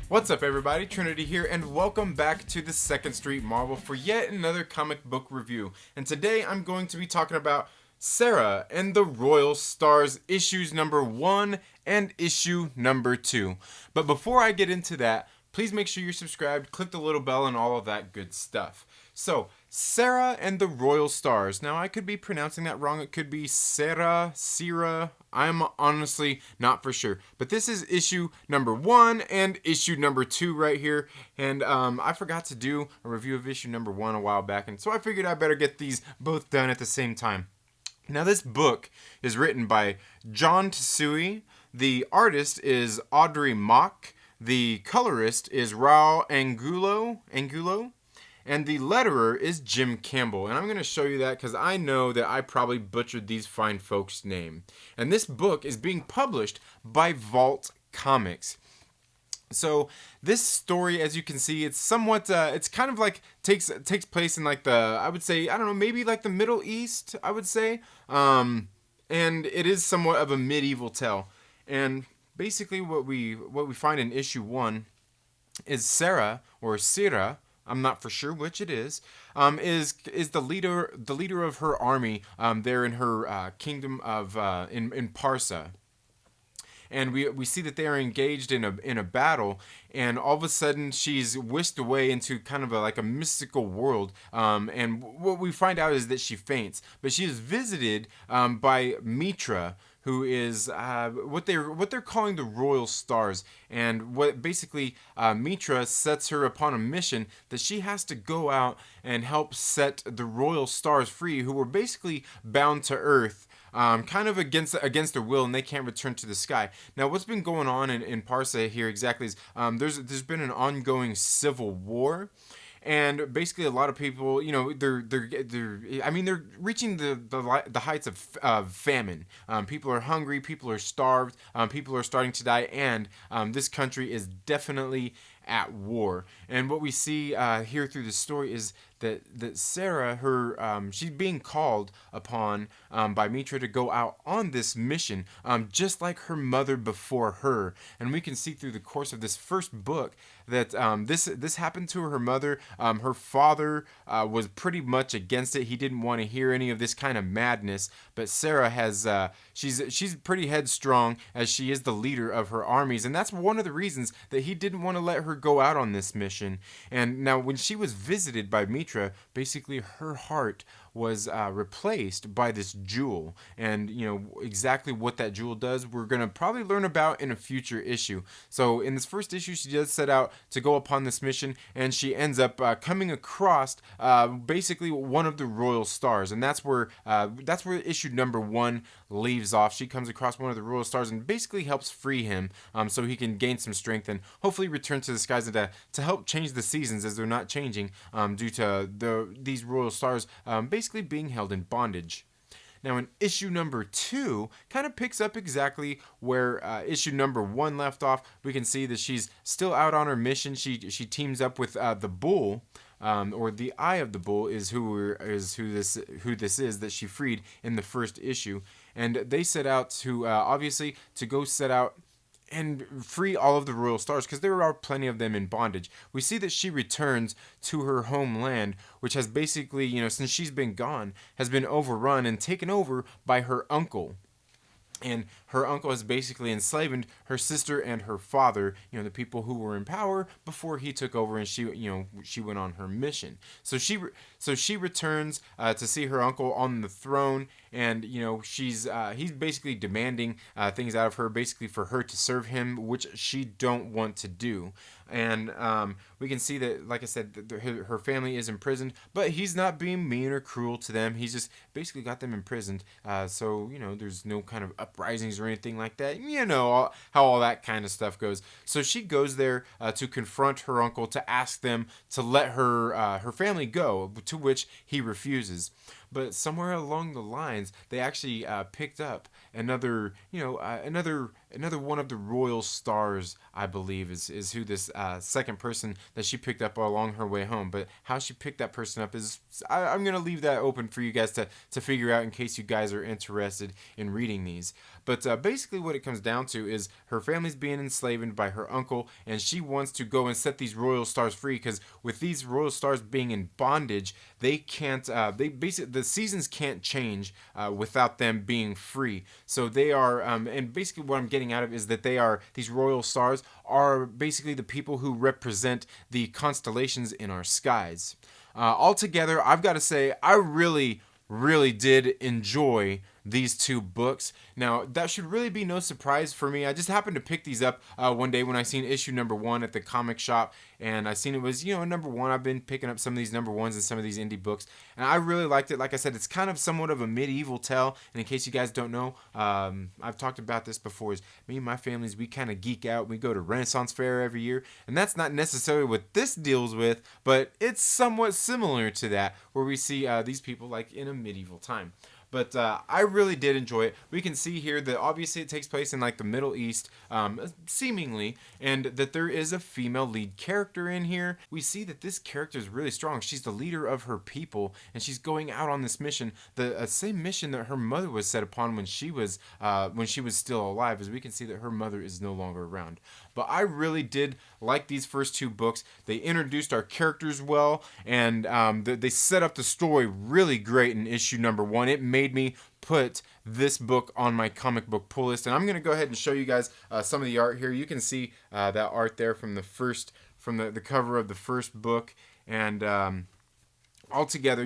What's up, everybody? Trinity here, and welcome back to the Second Street Marvel for yet another comic book review. And today I'm going to be talking about Sera and the Royal Stars, issues number 1 and issue number 2. But before I get into that, please make sure you're subscribed, click the little bell, and all of that good stuff. So, Sera and the Royal Stars. Now, I could be pronouncing that wrong. It could be Sera, I'm honestly not for sure. But this is issue number 1 and issue number 2 right here. And I forgot to do a review of issue number 1 a while back. And so I figured I better get these both done at the same time. Now, this book is written by Tsuei. The artist is Audrey. The colorist is Raul Angulo. And the letterer is Jim Campbell. And I'm going to show you that because I know that I probably butchered these fine folks' name. And this book is being published by Vault Comics. So this story, as you can see, it's somewhat, it's kind of like takes place in like I would say, I don't know, maybe like the Middle East, I would say. And it is somewhat of a medieval tale. And basically what we find in issue 1 is Sera, I'm not for sure which it is the leader of her army there in her kingdom of in Parsa. And we see that they are engaged in a battle, and all of a sudden she's whisked away into kind of like a mystical world. And what we find out is that she faints, but she is visited by Mitra, who is what they're calling the Royal Stars. And what basically Mitra sets her upon a mission that she has to go out and help set the Royal Stars free, who were basically bound to Earth. Kind of against their will, and they can't return to the sky. Now, what's been going on in Parsa here exactly is there's been an ongoing civil war, and basically a lot of people, you know, they're reaching the heights of famine. People are hungry, people are starved, people are starting to die, and this country is definitely at war. And what we see here through the story is that Sera, she's being called upon by Mitra to go out on this mission, just like her mother before her. And we can see through the course of this first book that this happened to her mother. Her father was pretty much against it. He didn't want to hear any of this kind of madness. But Sera has she's pretty headstrong, as she is the leader of her armies, and that's one of the reasons that he didn't want to let her go out on this mission. And now, when she was visited by Mitra, basically her heart was replaced by this jewel. And you know exactly what that jewel does, we're going to probably learn about in a future issue. So in this first issue, she does set out to go upon this mission, and she ends up coming across basically one of the Royal Stars. And that's where issue number 1 leaves off. She comes across one of the Royal Stars and basically helps free him, so he can gain some strength and hopefully return to the skies, and to help change the seasons, as they're not changing due to these Royal Stars basically being held in bondage. Now, in issue number 2, kind of picks up exactly where issue number 1 left off. We can see that she's still out on her mission. She teams up with the Bull, or the Eye of the Bull is who this is that she freed in the first issue, and they set out to obviously to go set out and free all of the Royal Stars, because there are plenty of them in bondage. We see that she returns to her homeland, which has basically, you know, since she's been gone, has been overrun and taken over by her uncle. And her uncle has basically enslaved her sister and her father, you know, the people who were in power before he took over, and she went on her mission. So she returns to see her uncle on the throne, and you know he's basically demanding things out of her, basically for her to serve him, which she don't want to do. And we can see that, like I said, her family is imprisoned, but he's not being mean or cruel to them. He's just basically got them imprisoned. So, you know, there's no kind of uprisings or anything like that. You know how all that kind of stuff goes. So she goes there to confront her uncle, to ask them to let her family go, to which he refuses. But somewhere along the lines, they actually picked up another another one of the royal stars, I believe, is who this second person that she picked up along her way home. But how she picked that person up is, I'm going to leave that open for you guys to figure out in case you guys are interested in reading these. But basically what it comes down to is her family's being enslaved by her uncle, and she wants to go and set these royal stars free, because with these royal stars being in bondage, they can't, the seasons can't change without them being free. So they are, and basically what I'm getting out of is that these royal stars are basically the people who represent the constellations in our skies. Altogether, I've got to say, I really did enjoy these two books. Now, that should really be no surprise for me. I just happened to pick these up one day when I seen issue number 1 at the comic shop, and I seen it was, number 1. I've been picking up some of these number 1s and some of these indie books, and I really liked it. Like I said, it's kind of somewhat of a medieval tale, and in case you guys don't know, I've talked about this before, is me and my families, we kind of geek out. We go to Renaissance Fair every year, and that's not necessarily what this deals with, but it's somewhat similar to that, where we see these people like in a medieval time. But I really did enjoy it. We can see here that obviously it takes place in like the Middle East, seemingly, and that there is a female lead character in here. We see that this character is really strong. She's the leader of her people, and she's going out on this mission, the same mission that her mother was set upon when she was still alive. As we can see that her mother is no longer around. But I really did like these first two books. They introduced our characters well, and they set up the story really great in issue number 1. It made me put this book on my comic book pull list, and I'm going to go ahead and show you guys some of the art here. You can see that art there from the cover of the first book, and altogether,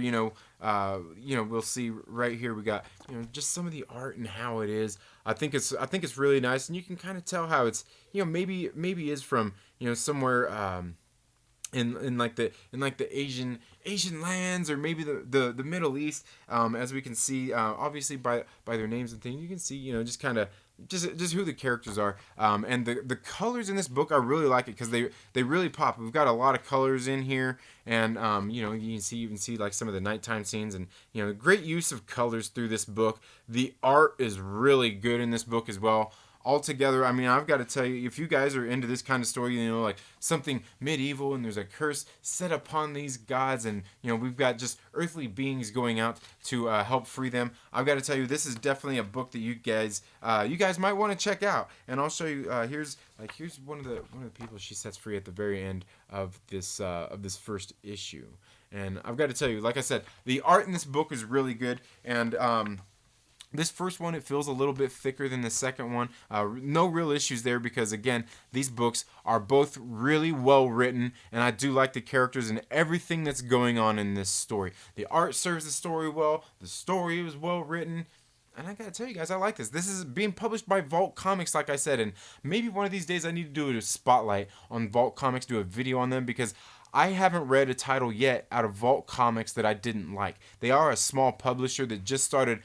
we'll see right here we got just some of the art and how it is. I think it's really nice, and you can kind of tell how it's maybe is from somewhere in like the Asian lands, or maybe the Middle East, as we can see obviously by their names and things. You can see just kind of just who the characters are, and the colors in this book, I really like it because they really pop. We've got a lot of colors in here, and you can see like some of the nighttime scenes, and great use of colors through this book. The art is really good in this book as well. Altogether, I mean, I've got to tell you, if you guys are into this kind of story, like something medieval, and there's a curse set upon these gods, and we've got just earthly beings going out to help free them, I've got to tell you, this is definitely a book that you guys might want to check out. And I'll show you. Here's one of the people she sets free at the very end of this first issue. And I've got to tell you, like I said, the art in this book is really good, and this first one, it feels a little bit thicker than the second one. No real issues there, because again, these books are both really well written, and I do like the characters and everything that's going on in this story. The art serves the story well. The story was well written. And I gotta tell you guys, I like this. This is being published by Vault Comics, like I said, and maybe one of these days I need to do a spotlight on Vault Comics, do a video on them, because I haven't read a title yet out of Vault Comics that I didn't like. They are a small publisher that just started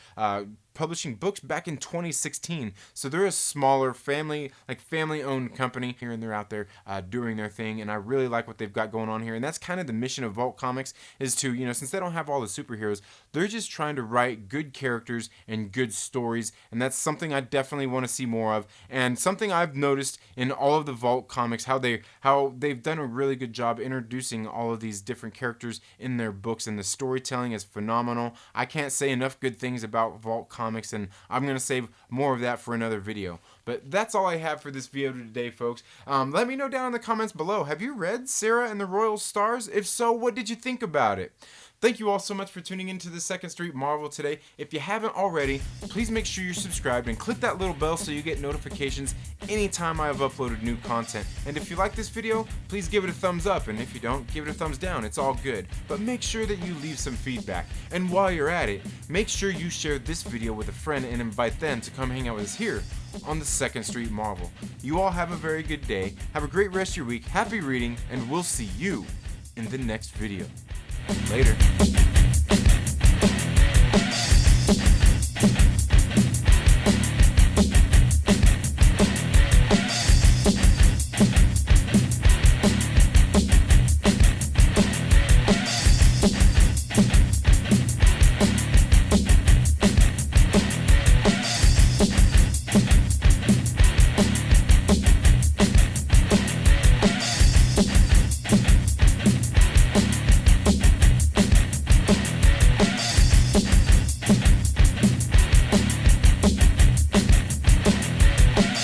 publishing books back in 2016, so they're a smaller family-owned company here, and they're out there doing their thing, and I really like what they've got going on here. And that's kind of the mission of Vault Comics, is to, since they don't have all the superheroes, they're just trying to write good characters and good stories, and that's something I definitely want to see more of, and something I've noticed in all of the Vault Comics, how they've done a really good job introducing all of these different characters in their books, and the storytelling is phenomenal. I can't say enough good things about Vault Comics, and I'm going to save more of that for another video. But that's all I have for this video today, folks. Let me know down in the comments below, have you read Sera and the Royal Stars? If so, what did you think about it? Thank you all so much for tuning into the Second Street Marvel today. If you haven't already, please make sure you're subscribed and click that little bell so you get notifications anytime I have uploaded new content. And if you like this video, please give it a thumbs up, and if you don't, give it a thumbs down. It's all good. But make sure that you leave some feedback. And while you're at it, make sure you share this video with a friend and invite them to come hang out with us here on the Second Street Marvel. You all have a very good day. Have a great rest of your week. Happy reading, and we'll see you in the next video. Later.